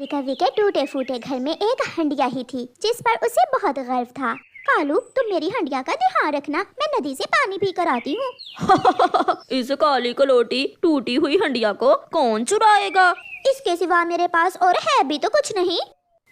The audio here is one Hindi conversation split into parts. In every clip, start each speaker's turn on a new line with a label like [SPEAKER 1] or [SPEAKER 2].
[SPEAKER 1] कवि के टूटे फूटे घर में एक हंडिया ही थी जिस पर उसे बहुत गर्व था। कालू, तुम मेरी हंडिया का ध्यान रखना, मैं नदी से पानी पी कर आती हूँ।
[SPEAKER 2] इस काली कलोटी टूटी हुई हंडिया को कौन चुराएगा?
[SPEAKER 1] इसके सिवा मेरे पास और है भी तो कुछ नहीं।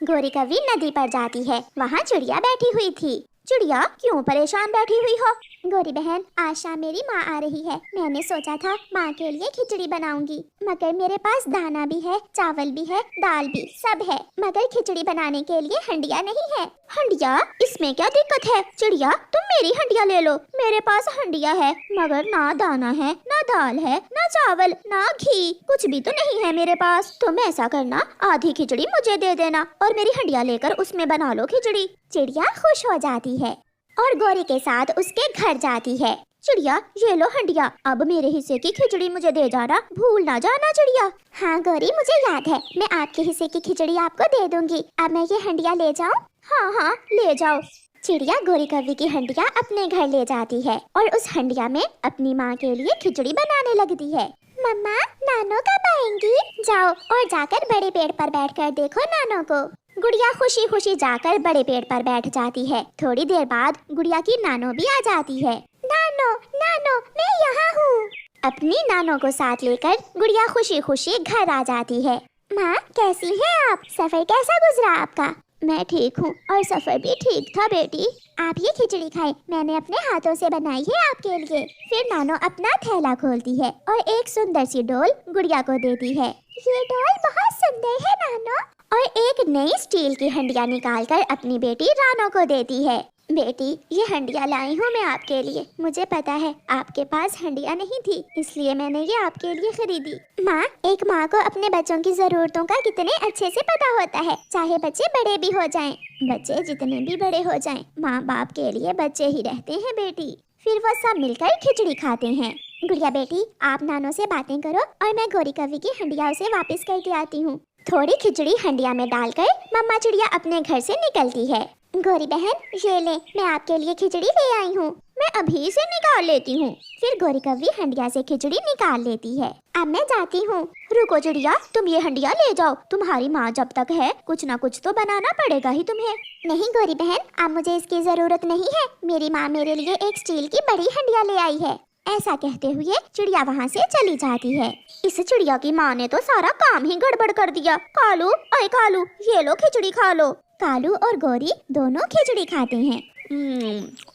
[SPEAKER 1] गोरी कवि नदी पर जाती है। वहाँ चिड़िया बैठी हुई थी। चिड़िया, क्यों परेशान बैठी हुई हो? गोरी बहन, आज शाम मेरी माँ आ रही है। मैंने सोचा था माँ के लिए खिचड़ी बनाऊंगी, मगर मेरे पास दाना भी है, चावल भी है, दाल भी सब है, मगर खिचड़ी बनाने के लिए हंडिया नहीं है। हंडिया? इसमें क्या दिक्कत है? चिड़िया, तुम मेरी हंडिया ले लो। मेरे पास हंडिया है मगर ना दाना है, ना दाल है, ना चावल, ना घी, कुछ भी तो नहीं है मेरे पास। तुम ऐसा करना, आधी खिचड़ी मुझे दे देना और मेरी हंडिया लेकर उसमें बना लो खिचड़ी। चिड़िया खुश हो जाती है और गोरी के साथ उसके घर जाती है। चिड़िया, ये लो हंडिया, अब मेरे हिस्से की खिचड़ी मुझे दे जाना, भूल ना जाना चिड़िया। हाँ गोरी, मुझे याद है, मैं आपके हिस्से की खिचड़ी आपको दे दूंगी। अब मैं ये हंडिया ले जाऊं? हाँ हाँ, ले जाओ। चिड़िया गोरी कवि की हंडिया अपने घर ले जाती है और उस हंडिया में अपनी माँ के लिए खिचड़ी बनाने लगती है। मम्मा, नानो कब आएंगी? जाओ और जाकर बड़े पेड़ पर बैठकर देखो नानो को। गुड़िया खुशी खुशी जाकर बड़े पेड़ पर बैठ जाती है। थोड़ी देर बाद गुड़िया की नानो भी आ जाती है। नानो, नानो, मैं यहाँ हूँ। अपनी नानो को साथ लेकर गुड़िया खुशी खुशी घर आ जाती है। माँ, कैसी हैं आप? सफर कैसा गुजरा आपका? मैं ठीक हूँ और सफर भी ठीक था बेटी। आप ये खिचड़ी खाएं, मैंने अपने हाथों से बनाई है आपके लिए। फिर नानो अपना थैला खोलती है और एक सुंदर सी डोल गुड़िया को देती है। ये डोल बहुत सुंदर है नानो। और एक नई स्टील की हंडिया निकालकर अपनी बेटी रानो को देती है। बेटी, ये हंडिया लाई हूँ मैं आपके लिए। मुझे पता है आपके पास हंडिया नहीं थी, इसलिए मैंने ये आपके लिए खरीदी। माँ, एक माँ को अपने बच्चों की जरूरतों का कितने अच्छे से पता होता है, चाहे बच्चे बड़े भी हो जाएं। बच्चे जितने भी बड़े हो जाएं, माँ बाप के लिए बच्चे ही रहते हैं बेटी। फिर वो सब मिलकर खिचड़ी खाते हैं। गुड़िया बेटी, आप नानो से बातें करो और मैं गोरी कवि की हंडिया उसे वापस करके आती हूँ। थोड़ी खिचड़ी हंडिया में डालकर मम्मा चिड़िया अपने घर से निकलती है। गोरी बहन, ये ले, मैं आपके लिए खिचड़ी ले आई हूँ। मैं अभी से निकाल लेती हूँ। फिर गोरी कवि हंडिया से खिचड़ी निकाल लेती है। अब मैं जाती हूँ। रुको चिड़िया, तुम ये हंडिया ले जाओ। तुम्हारी माँ जब तक है, कुछ ना कुछ तो बनाना पड़ेगा ही तुम्हें। नहीं गोरी बहन, अब मुझे इसकी जरूरत नहीं है। मेरी माँ मेरे लिए एक स्टील की बड़ी हंडिया ले आई है। ऐसा कहते हुए चिड़िया वहाँ से चली जाती है। इस चिड़िया की माँ ने तो सारा काम ही गड़बड़ कर दिया। कालू, ओए कालू, ये लो खिचड़ी खा लो। कालू और गोरी दोनों खिचड़ी खाते हैं।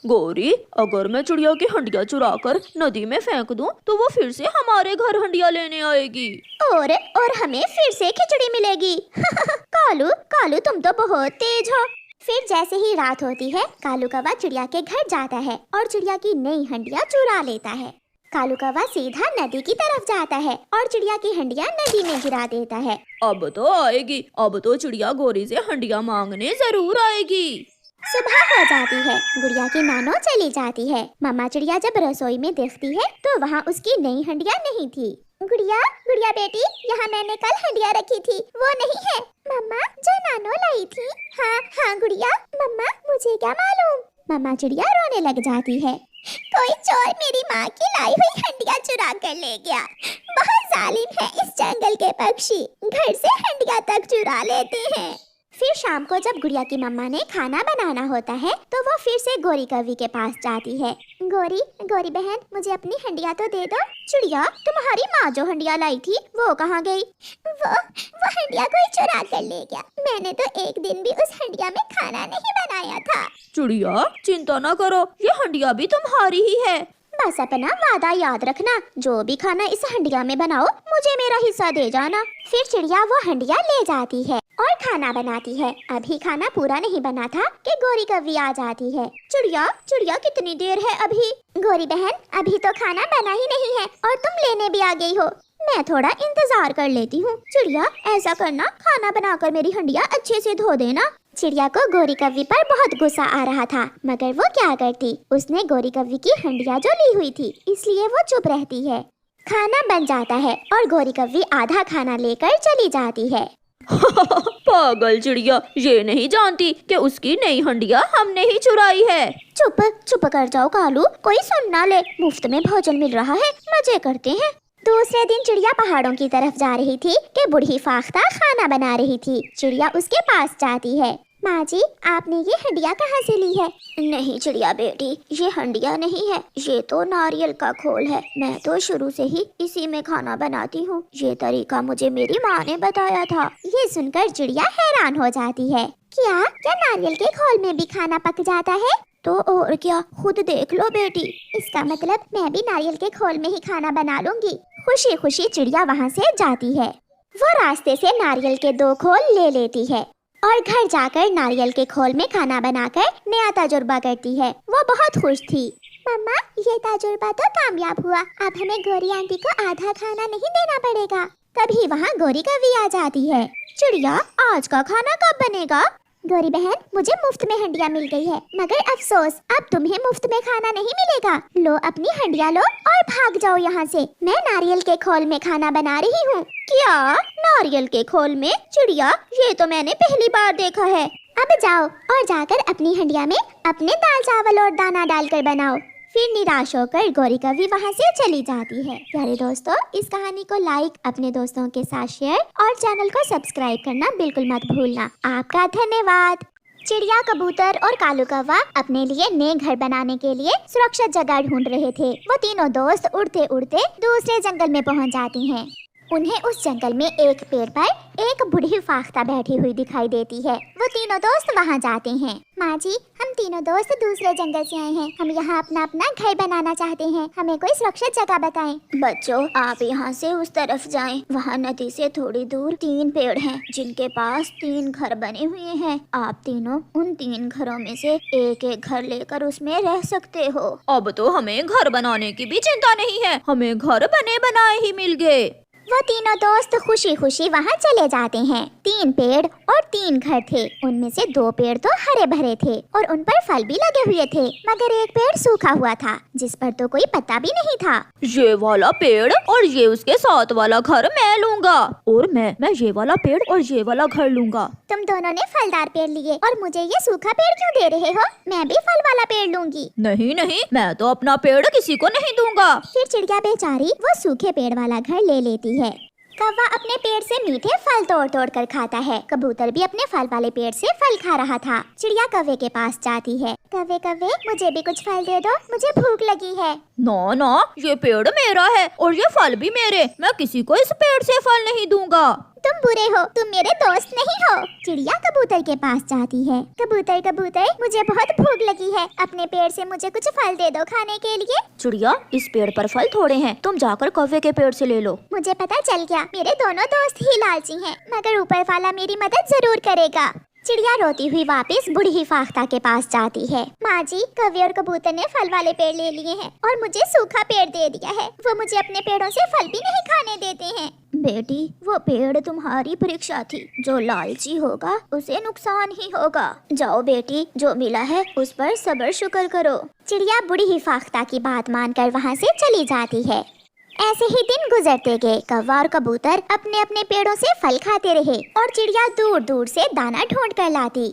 [SPEAKER 2] गोरी, अगर मैं चिड़िया की हंडिया चुराकर नदी में फेंक दूं, तो वो फिर से हमारे घर हंडिया लेने आएगी
[SPEAKER 1] और हमें फिर से खिचड़ी मिलेगी। कालू, कालू तुम तो बहुत तेज हो। फिर जैसे ही रात होती है, कालू कौवा चिड़िया के घर जाता है और चिड़िया की नई हंडिया चुरा लेता है। कालू कौवा सीधा नदी की तरफ जाता है और चिड़िया की हंडिया नदी में गिरा देता है।
[SPEAKER 2] अब तो आएगी, अब तो चिड़िया गोरी से हंडिया मांगने जरूर आएगी।
[SPEAKER 1] सुबह हो जाती है। गुड़िया की नानो चली जाती है। मम्मा चिड़िया जब रसोई में देखती है तो वहाँ उसकी नई हंडिया नहीं थी। गुड़िया, गुड़िया बेटी, यहाँ मैंने कल हंडिया रखी थी, वो नहीं है। मम्मा, जो नानो लाई थी। हाँ हाँ गुड़िया। मम्मा, मुझे क्या मालूम। मम्मा चिड़िया रोने लग जाती है। कोई चोर मेरी माँ की लाई हुई हंडिया चुरा कर ले गया। बहुत जालिम है इस जंगल के पक्षी, घर से हंडिया तक चुरा लेते हैं। फिर शाम को जब गुड़िया की मम्मा ने खाना बनाना होता है तो वो फिर से गोरी कवि के पास जाती है। गोरी, गोरी बहन, मुझे अपनी हंडिया तो दे दो। चिड़िया, तुम्हारी माँ जो हंडिया लाई थी वो कहाँ गई? वो हंडिया कोई चुरा कर ले गया। मैंने तो एक दिन भी उस हंडिया में खाना नहीं बनाया था।
[SPEAKER 2] चिड़िया, चिंता न करो, ये हंडिया भी तुम्हारी ही है।
[SPEAKER 1] बस अपना वादा याद रखना, जो भी खाना इस हंडिया में बनाओ मुझे मेरा हिस्सा दे जाना। फिर चिड़िया वो हंडिया ले जाती है और खाना बनाती है। अभी खाना पूरा नहीं बना था कि गोरी कवि आ जाती है। चिड़िया, चिड़िया कितनी देर है अभी? गोरी बहन, अभी तो खाना बना ही नहीं है और तुम लेने भी आ गई हो। मैं थोड़ा इंतजार कर लेती हूँ। चिड़िया, ऐसा करना, खाना बनाकर मेरी हंडिया अच्छे से धो देना। चिड़िया को गोरी कवि पर बहुत गुस्सा आ रहा था, मगर वो क्या करती, उसने गोरी कवि की हंडिया जो ली हुई थी, इसलिए वो चुप रहती है। खाना बन जाता है और गोरी कवि आधा खाना लेकर चली जाती है।
[SPEAKER 2] पागल चिड़िया, ये नहीं जानती कि उसकी नई हंडिया हमने ही चुराई है।
[SPEAKER 1] चुप चुप कर जाओ कालू, कोई सुन ना ले। मुफ्त में भोजन मिल रहा है, मजे करते हैं। दूसरे दिन चिड़िया पहाड़ों की तरफ जा रही थी कि बूढ़ी फाख्ता खाना बना रही थी। चिड़िया उसके पास जाती है। माँ जी, आपने ये हंडिया कहाँ से ली है? नहीं चिड़िया बेटी, ये हंडिया नहीं है, ये तो नारियल का खोल है। मैं तो शुरू से ही इसी में खाना बनाती हूँ। ये तरीका मुझे मेरी माँ ने बताया था। ये सुनकर चिड़िया हैरान हो जाती है। क्या क्या नारियल के खोल में भी खाना पक जाता है? तो और क्या, खुद देख लो बेटी। इसका मतलब मैं भी नारियल के खोल में ही खाना बना लूंगी। खुशी खुशी चिड़िया वहाँ से जाती है। वो रास्ते से नारियल के 2 खोल ले लेती है और घर जाकर नारियल के खोल में खाना बनाकर नया तजुर्बा करती है। वो बहुत खुश थी। मम्मा, ये तजुर्बा तो कामयाब हुआ। अब हमें गोरी आंटी को आधा खाना नहीं देना पड़ेगा। तभी वहाँ गोरी कवि आ जाती है। चिड़िया, आज का खाना कब बनेगा? गोरी बहन, मुझे मुफ्त में हंडिया मिल गई है, मगर अफसोस अब तुम्हें मुफ्त में खाना नहीं मिलेगा। लो अपनी हंडिया लो और भाग जाओ यहाँ से। मैं नारियल के खोल में खाना बना रही हूँ। क्या, नारियल के खोल में? चिड़िया, ये तो मैंने पहली बार देखा है। अब जाओ और जाकर अपनी हंडिया में अपने दाल चावल और दाना डालकर बनाओ। फिर निराश होकर गौरी कवि वहाँ से चली जाती है। प्यारे दोस्तों, इस कहानी को लाइक, अपने दोस्तों के साथ शेयर और चैनल को सब्सक्राइब करना बिल्कुल मत भूलना। आपका धन्यवाद। चिड़िया, कबूतर और कालू कौवा अपने लिए नए घर बनाने के लिए सुरक्षित जगह ढूंढ रहे थे। वो तीनों दोस्त उड़ते उड़ते दूसरे जंगल में पहुँच जाते हैं। उन्हें उस जंगल में एक पेड़ पर एक बूढ़ी फाख्ता बैठी हुई दिखाई देती है। वो तीनों दोस्त वहाँ जाते हैं। माँ जी, हम तीनों दोस्त दूसरे जंगल से आए हैं। हम यहाँ अपना अपना घर बनाना चाहते हैं। हमें कोई सुरक्षित जगह बताएं। बच्चों, आप यहाँ से उस तरफ जाएं। वहाँ नदी से थोड़ी दूर 3 पेड़ हैं, जिनके पास 3 घर बने हुए हैं। आप तीनों उन 3 घरों में से एक एक घर लेकर उसमें रह सकते हो।
[SPEAKER 2] अब तो हमें घर बनाने की भी चिंता नहीं है, हमें घर बने बनाए ही मिल गए।
[SPEAKER 1] वो तीनों दोस्त खुशी खुशी वहाँ चले जाते हैं। 3 पेड़ और 3 घर थे। उनमें से 2 पेड़ तो हरे भरे थे और उन पर फल भी लगे हुए थे, मगर एक पेड़ सूखा हुआ था, जिस पर तो कोई पत्ता भी नहीं था।
[SPEAKER 2] ये वाला पेड़ और ये उसके साथ वाला घर मैं लूंगा, और मैं ये वाला पेड़ और ये वाला घर लूंगा।
[SPEAKER 1] तुम दोनों ने फलदार पेड़ लिए और मुझे ये सूखा पेड़ क्यों दे रहे हो? मैं भी फल वाला पेड़ लूंगी।
[SPEAKER 2] नहीं नहीं, मैं तो अपना पेड़ किसी को नहीं दूंगा।
[SPEAKER 1] फिर चिड़िया बेचारी वो सूखे पेड़ वाला घर ले लेती है। कौवा अपने पेड़ से मीठे फल तोड़ तोड़ कर खाता है। कबूतर भी अपने फल वाले पेड़ से फल खा रहा था। चिड़िया कौवे के पास जाती है। कौवे कौवे, मुझे भी कुछ फल दे दो, मुझे भूख लगी है।
[SPEAKER 2] ना ना, ये पेड़ मेरा है और ये फल भी मेरे। मैं किसी को इस पेड़ से फल नहीं दूंगा।
[SPEAKER 1] तुम बुरे हो, तुम मेरे दोस्त नहीं हो। चिड़िया कबूतर के पास जाती है। कबूतर कबूतर, मुझे बहुत भूख लगी है, अपने पेड़ से मुझे कुछ फल दे दो खाने के लिए।
[SPEAKER 2] चिड़िया, इस पेड़ पर फल थोड़े हैं, तुम जाकर कौवे के पेड़ से ले लो।
[SPEAKER 1] मुझे पता चल गया, मेरे दोनों दोस्त ही लालची हैं, मगर ऊपर वाला मेरी मदद जरूर करेगा। चिड़िया रोती हुई वापस बूढ़ी फाख्ता के पास जाती है। माँ जी, कौवे और कबूतर ने फल वाले पेड़ ले लिए हैं और मुझे सूखा पेड़ दे दिया है। वो मुझे अपने पेड़ों से फल भी नहीं खाने देते हैं।
[SPEAKER 2] बेटी, वो पेड़ तुम्हारी परीक्षा थी। जो लालची होगा उसे नुकसान ही होगा। जाओ बेटी, जो मिला है उस पर सब्र शुक्र करो।
[SPEAKER 1] चिड़िया बूढ़ी फाख्ता की बात मानकर वहाँ से चली जाती है। ऐसे ही दिन गुजरते गए। कौवा और कबूतर अपने अपने पेड़ों से फल खाते रहे और चिड़िया दूर दूर से दाना ढूंढ कर लाती।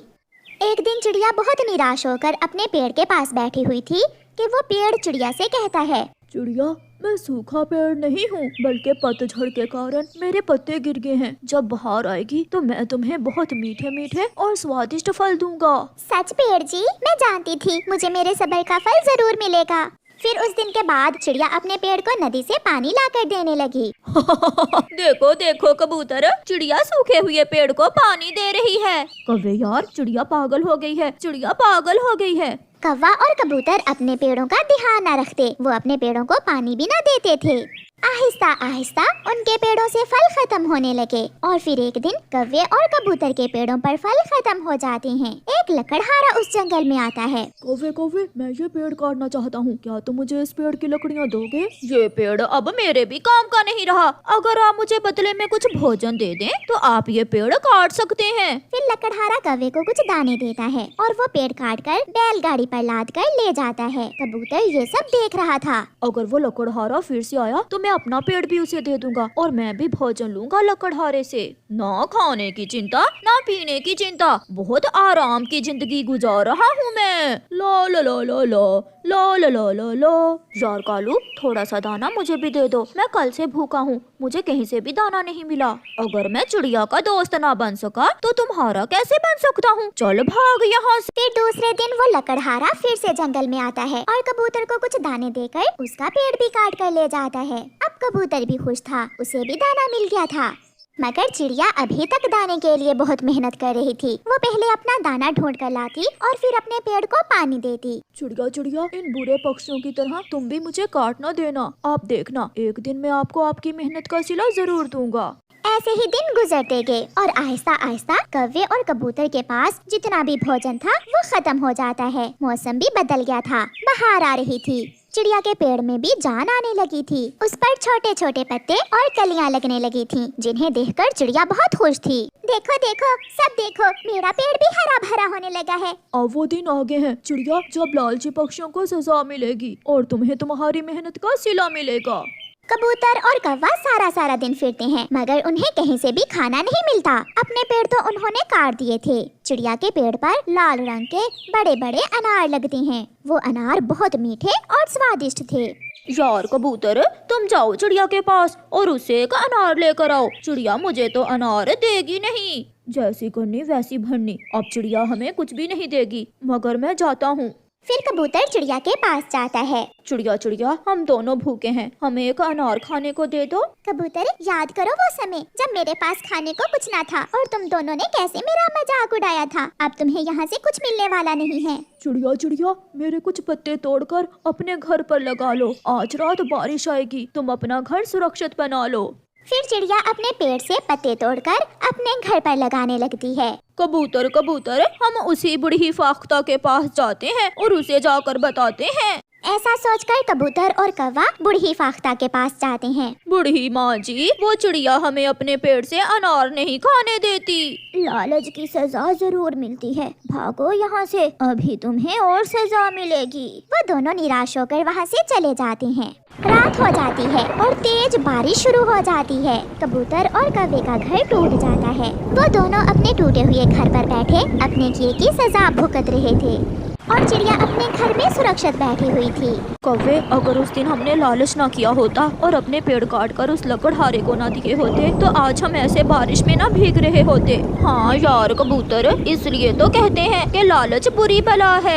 [SPEAKER 1] एक दिन चिड़िया बहुत निराश होकर अपने पेड़ के पास बैठी हुई थी कि वो पेड़ चिड़िया से कहता है,
[SPEAKER 2] चिड़िया, मैं सूखा पेड़ नहीं हूँ, बल्कि पतझड़ के कारण मेरे पत्ते गिर गए हैं। जब बहार आएगी तो मैं तुम्हें बहुत मीठे मीठे और स्वादिष्ट फल दूंगा।
[SPEAKER 1] सच पेड़ जी, मैं जानती थी मुझे मेरे सब्र का फल जरूर मिलेगा। फिर उस दिन के बाद चिड़िया अपने पेड़ को नदी से पानी लाकर देने लगी।
[SPEAKER 2] देखो देखो कबूतर, चिड़िया सूखे हुए पेड़ को पानी दे रही है। कौवे यार, चिड़िया पागल हो गई है, चिड़िया पागल हो गई है।
[SPEAKER 1] कौवा और कबूतर अपने पेड़ों का ध्यान न रखते, वो अपने पेड़ों को पानी भी न देते थे। आहिस्ता आहिस्ता उनके पेड़ों से फल खत्म होने लगे और फिर एक दिन कौवे और कबूतर के पेड़ों पर फल खत्म हो जाते हैं। एक लकड़हारा उस जंगल में आता है।
[SPEAKER 2] कौवे कौवे, मैं ये पेड़ काटना चाहता हूँ, क्या तुम मुझे इस पेड़ की लकड़ियाँ दोगे? ये पेड़ अब मेरे भी काम का नहीं रहा। अगर आप मुझे बदले में कुछ भोजन दे दें तो आप ये पेड़ काट सकते हैं।
[SPEAKER 1] फिर लकड़हारा कौवे को कुछ दाने देता है और वो पेड़ काट कर बैलगाड़ी पर लाद कर ले जाता है। कबूतर ये सब देख रहा था।
[SPEAKER 2] अगर वो लकड़हारा फिर से आया तो मैं अपना पेड़ भी उसे दे दूंगा और मैं भी भोजन लूंगा लकड़हारे से। ना खाने की चिंता ना पीने की चिंता, बहुत आराम की जिंदगी गुजार रहा हूँ मैं। ला ला ला ला ला ला ला ला ला ला। यार कालू, थोड़ा सा दाना मुझे भी दे दो, मैं कल से भूखा हूँ, मुझे कहीं से भी दाना नहीं मिला। अगर मैं चिड़िया का दोस्त ना बन सका तो तुम्हारा कैसे बन सकता हूँ? चल भाग यहाँ से।
[SPEAKER 1] फिर दूसरे दिन वो लकड़हारा फिर से जंगल में आता है और कबूतर को कुछ दाने देकर उसका पेड़ भी काट कर ले जाता है। अब कबूतर भी खुश था, उसे भी दाना मिल गया था। मगर चिड़िया अभी तक दाने के लिए बहुत मेहनत कर रही थी। वो पहले अपना दाना ढूंढ कर लाती और फिर अपने पेड़ को पानी देती।
[SPEAKER 2] चिड़िया चिड़िया, इन बुरे पक्षियों की तरह तुम भी मुझे काट ना देना। आप देखना, एक दिन मैं आपको आपकी मेहनत का सिला जरूर दूंगा।
[SPEAKER 1] ऐसे ही दिन गुजरते गए और आहिस्ता आहिस्ता कौवे और कबूतर के पास जितना भी भोजन था वो खत्म हो जाता है। मौसम भी बदल गया था, बहार आ रही थी। चिड़िया के पेड़ में भी जान आने लगी थी। उस पर छोटे छोटे पत्ते और कलियां लगने लगी थीं, जिन्हें देखकर चिड़िया बहुत खुश थी। देखो देखो, सब देखो, मेरा पेड़ भी हरा भरा होने लगा है।
[SPEAKER 2] अब वो दिन आगे हैं चिड़िया, जब लालची पक्षियों को सजा मिलेगी और तुम्हें तुम्हारी मेहनत का सिला मिलेगा।
[SPEAKER 1] कबूतर और कौवा सारा सारा दिन फिरते हैं, मगर उन्हें कहीं से भी खाना नहीं मिलता। अपने पेड़ तो उन्होंने काट दिए थे। चिड़िया के पेड़ पर लाल रंग के बड़े बड़े अनार लगते हैं। वो अनार बहुत मीठे और स्वादिष्ट थे।
[SPEAKER 2] यार कबूतर, तुम जाओ चिड़िया के पास और उसे एक अनार लेकर आओ। चिड़िया मुझे तो अनार देगी नहीं। जैसी करनी वैसी भरनी, अब चिड़िया हमें कुछ भी नहीं देगी, मगर मैं जाता हूँ।
[SPEAKER 1] फिर कबूतर चिड़िया के पास जाता है।
[SPEAKER 2] चिड़िया चिड़िया, हम दोनों भूखे हैं, हमें एक अनार खाने को दे दो।
[SPEAKER 1] कबूतर, याद करो वो समय जब मेरे पास खाने को कुछ ना था और तुम दोनों ने कैसे मेरा मजाक उड़ाया था। अब तुम्हें यहाँ से कुछ मिलने वाला नहीं है।
[SPEAKER 2] चिड़िया चिड़िया, मेरे कुछ पत्ते तोड़कर अपने घर पर लगा लो, आज रात बारिश आएगी, तुम अपना घर सुरक्षित बना लो।
[SPEAKER 1] फिर चिड़िया अपने पेड़ से पत्ते तोड़कर अपने घर पर लगाने लगती है।
[SPEAKER 2] कबूतर कबूतर, हम उसी बूढ़ी फाख्ता के पास जाते हैं और उसे जाकर बताते हैं।
[SPEAKER 1] ऐसा सोचकर कबूतर और कौवा बूढ़ी फाख्ता के पास जाते हैं।
[SPEAKER 2] बूढ़ी माँ जी, वो चिड़िया हमें अपने पेड़ से अनार नहीं खाने देती।
[SPEAKER 1] लालच की सजा जरूर मिलती है, भागो यहाँ से, अभी तुम्हें और सजा मिलेगी। वो दोनों निराश होकर वहाँ से चले जाते हैं। रात हो जाती है और तेज बारिश शुरू हो जाती है। कबूतर और कौवे का घर टूट जाता है। वो दोनों अपने टूटे हुए घर पर बैठे अपने किए की सजा भुगत रहे थे और चिड़िया अपने घर में सुरक्षित बैठी हुई थी।
[SPEAKER 2] कौवे, अगर उस दिन हमने लालच ना किया होता और अपने पेड़ काट कर उस लकड़हारे को ना दिए होते तो आज हम ऐसे बारिश में ना भीग रहे होते। हाँ यार कबूतर, इसलिए तो कहते हैं कि लालच बुरी बला है।